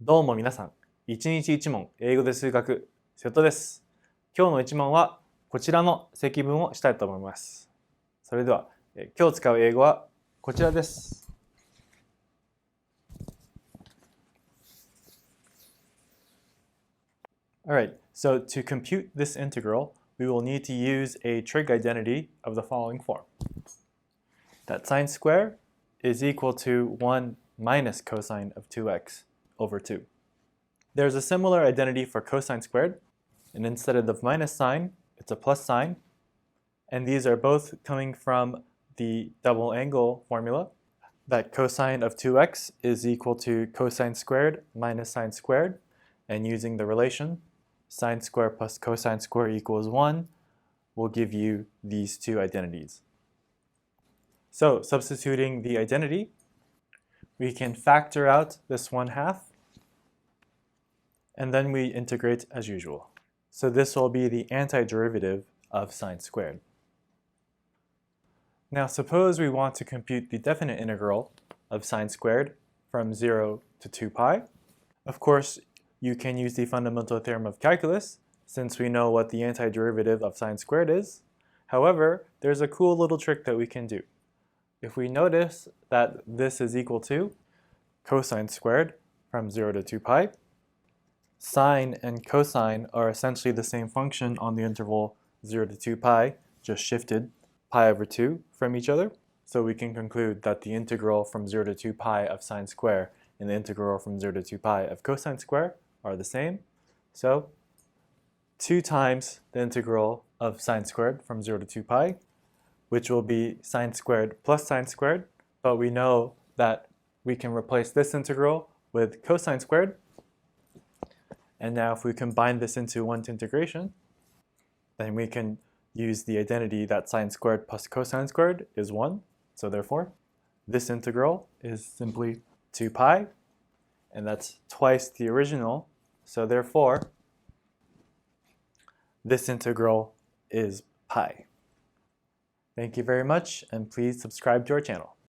どうも皆さん、一日一問、英語で数学、瀬戸です。今日の一問はこちらの積分をしたいと思います。それでは、今日使う英語はこちらです。Alright, so to compute this integral, we will need to use a trig identity of the following form. That sine squared is equal to 1 minus cosine of 2x over 2. There's a similar identity for cosine squared, and instead of the minus sign, it's a plus sign. And these are both coming from the double angle formula, that cosine of 2x is equal to cosine squared minus sine squared, and using the relation, sine squared plus cosine squared equals 1 will give you these two identities. So substituting the identity, we can factor out this 1/2, and then we integrate as usual. So this will be the antiderivative of sine squared. Now suppose we want to compute the definite integral of sine squared from 0 to 2 pi. Of course, you can use the fundamental theorem of calculus since we know what the antiderivative of sine squared is. However, there's a cool little trick that we can do. If we notice that this is equal to cosine squared from 0 to 2 pi, sine and cosine are essentially the same function on the interval 0 to 2 pi, just shifted pi over 2 from each other. So we can conclude that the integral from 0 to 2 pi of sine square and the integral from 0 to 2 pi of cosine square are the same. So 2 times the integral of sine squared from 0 to 2 pi, which will be sine squared plus sine squared, but we know that we can replace this integral with cosine squared. And now if we combine this into one-to integration, then we can use the identity that sine squared plus cosine squared is 1. So therefore, this integral is simply 2 pi, and that's twice the original. So therefore, this integral is pi. Thank you very much, and please subscribe to our channel.